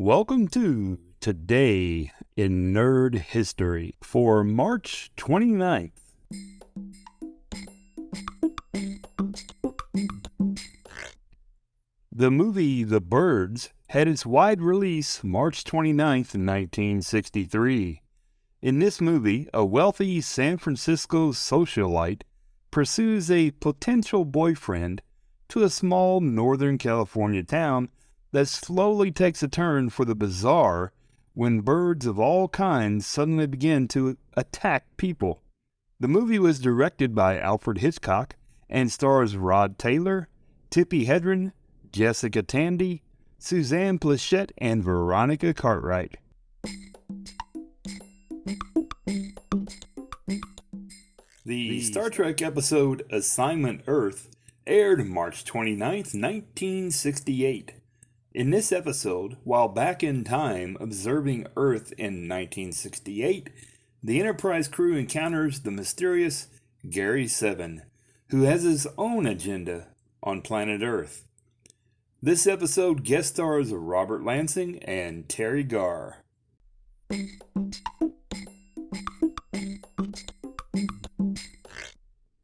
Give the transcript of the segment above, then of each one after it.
Welcome to Today in Nerd History for March 29th. The movie The Birds had its wide release March 29th, 1963. In this movie, a wealthy San Francisco socialite pursues a potential boyfriend to a small Northern California town that slowly takes a turn for the bizarre when birds of all kinds suddenly begin to attack people. The movie was directed by Alfred Hitchcock and stars Rod Taylor, Tippi Hedren, Jessica Tandy, Suzanne Pleshette, and Veronica Cartwright. The Star Trek episode Assignment Earth aired March 29th, 1968. In this episode, while back in time observing Earth in 1968, the Enterprise crew encounters the mysterious Gary 7, who has his own agenda on planet Earth. This episode guest stars Robert Lansing and Terry Garr.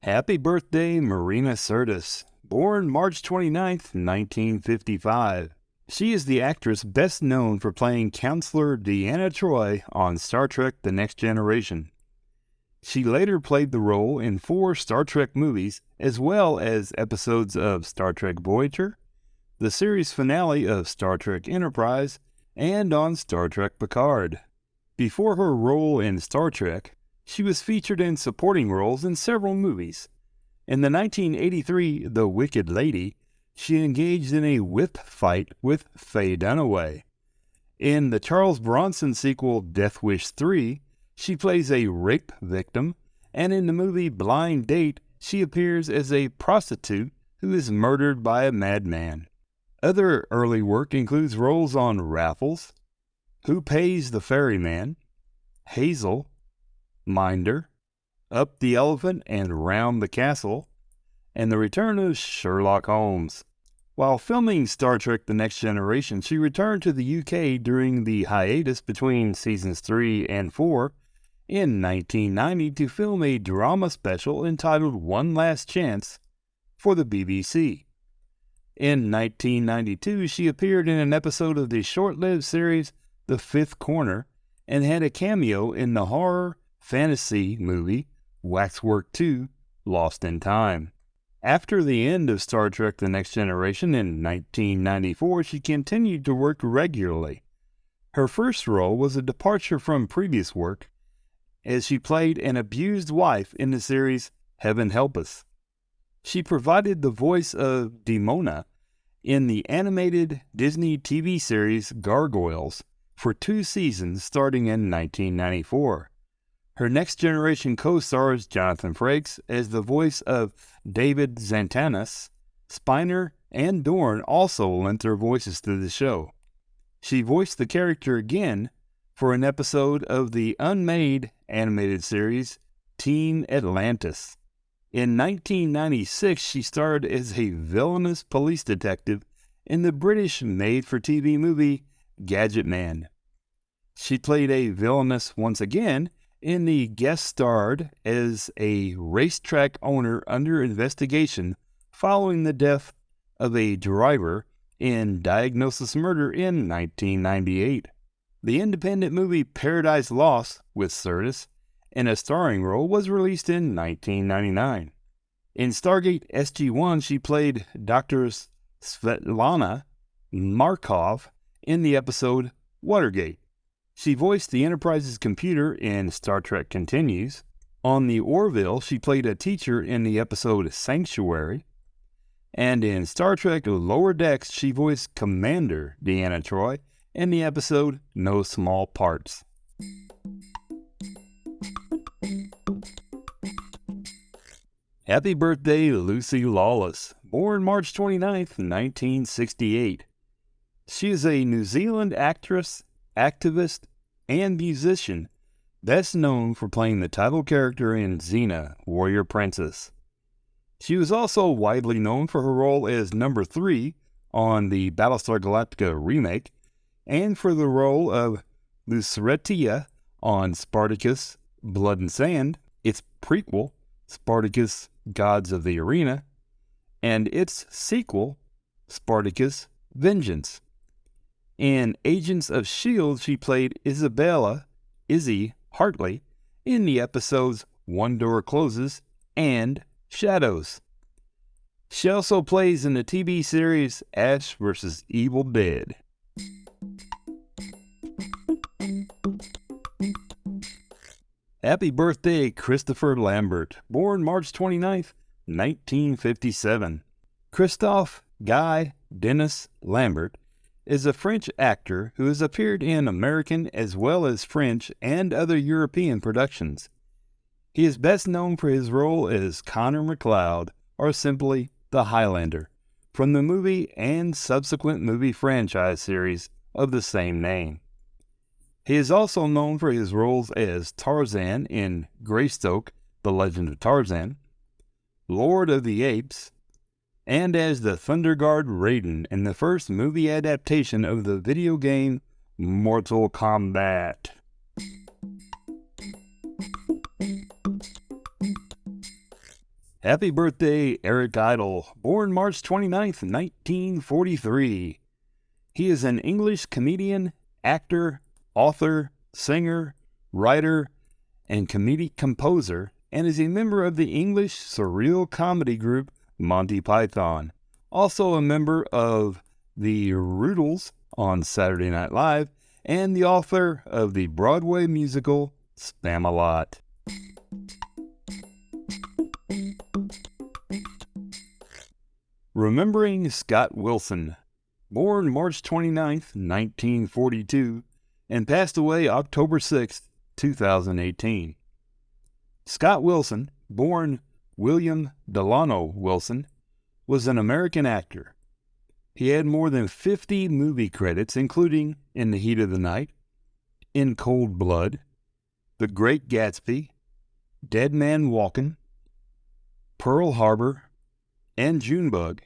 Happy birthday, Marina Sirtis, born March 29th, 1955. She is the actress best known for playing Counselor Deanna Troi on Star Trek The Next Generation. She later played the role in 4 Star Trek movies, as well as episodes of Star Trek Voyager, the series finale of Star Trek Enterprise, and on Star Trek Picard. Before her role in Star Trek, she was featured in supporting roles in several movies. In the 1983 The Wicked Lady, she engaged in a whip fight with Faye Dunaway. In the Charles Bronson sequel Death Wish 3, she plays a rape victim, and in the movie Blind Date, she appears as a prostitute who is murdered by a madman. Other early work includes roles on Raffles, Who Pays the Ferryman, Hazel, Minder, Up the Elephant and Round the Castle, and the return of Sherlock Holmes. While filming Star Trek The Next Generation, she returned to the UK during the hiatus between seasons 3 and 4 in 1990 to film a drama special entitled One Last Chance for the BBC. In 1992, she appeared in an episode of the short-lived series The Fifth Corner and had a cameo in the horror fantasy movie Waxwork 2: Lost in Time. After the end of Star Trek The Next Generation in 1994, she continued to work regularly. Her first role was a departure from previous work, as she played an abused wife in the series Heaven Help Us. She provided the voice of Demona in the animated Disney TV series Gargoyles for 2 seasons starting in 1994. Her Next Generation co-stars Jonathan Frakes as the voice of David Xantanas. Spiner and Dorn also lent their voices to the show. She voiced the character again for an episode of the unmade animated series Teen Atlantis. In 1996, she starred as a villainous police detective in the British made-for-TV movie Gadget Man. She played a villainess once again in the guest starred as a racetrack owner under investigation following the death of a driver in Diagnosis Murder in 1998. The independent movie Paradise Lost with Sirtis in a starring role was released in 1999. In Stargate SG-1, she played Dr. Svetlana Markov in the episode Watergate. She voiced the Enterprise's computer in Star Trek Continues. On the Orville, she played a teacher in the episode Sanctuary. And in Star Trek Lower Decks, she voiced Commander Deanna Troi in the episode No Small Parts. Happy birthday, Lucy Lawless, born March 29th, 1968. She is a New Zealand actress, activist, and musician, best known for playing the title character in Xena, Warrior Princess. She was also widely known for her role as Number 3 on the Battlestar Galactica remake and for the role of Lucretia on Spartacus, Blood and Sand, its prequel, Spartacus, Gods of the Arena, and its sequel, Spartacus, Vengeance. In Agents of S.H.I.E.L.D., she played Isabella, Izzy Hartley, in the episodes One Door Closes and Shadows. She also plays in the TV series Ash vs. Evil Dead. Happy birthday, Christopher Lambert, born March 29th, 1957. Christophe Guy Denis Lambert is a French actor who has appeared in American as well as French and other European productions. He is best known for his role as Connor MacLeod, or simply the Highlander, from the movie and subsequent movie franchise series of the same name. He is also known for his roles as Tarzan in Greystoke, The Legend of Tarzan, Lord of the Apes, and as the Thunder Guard Raiden in the first movie adaptation of the video game Mortal Kombat. Happy birthday, Eric Idle, born March 29th, 1943. He is an English comedian, actor, author, singer, writer, and comedic composer, and is a member of the English surreal comedy group Monty Python. Also a member of the Roodles on Saturday Night Live, and the author of the Broadway musical Spam-A-Lot. Remembering Scott Wilson, born March 29th, 1942, and passed away October 6th, 2018. Scott Wilson, born William Delano Wilson, was an American actor. He had more than 50 movie credits, including In the Heat of the Night, In Cold Blood, The Great Gatsby, Dead Man Walkin', Pearl Harbor, and Junebug.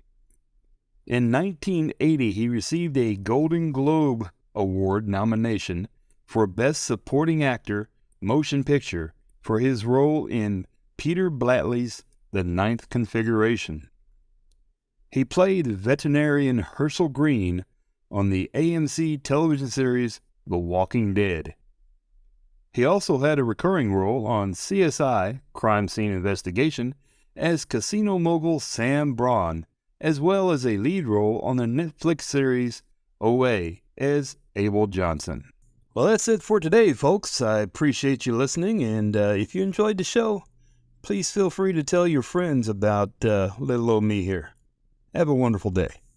In 1980, he received a Golden Globe Award nomination for Best Supporting Actor Motion Picture for his role in Peter Blatley's The Ninth Configuration. He played veterinarian Herschel Green on the AMC television series The Walking Dead. He also had a recurring role on CSI Crime Scene Investigation as casino mogul Sam Braun, as well as a lead role on the Netflix series OA as Abel Johnson. Well, that's it for today, folks. I appreciate you listening, and if you enjoyed the show, please feel free to tell your friends about little old me here. Have a wonderful day.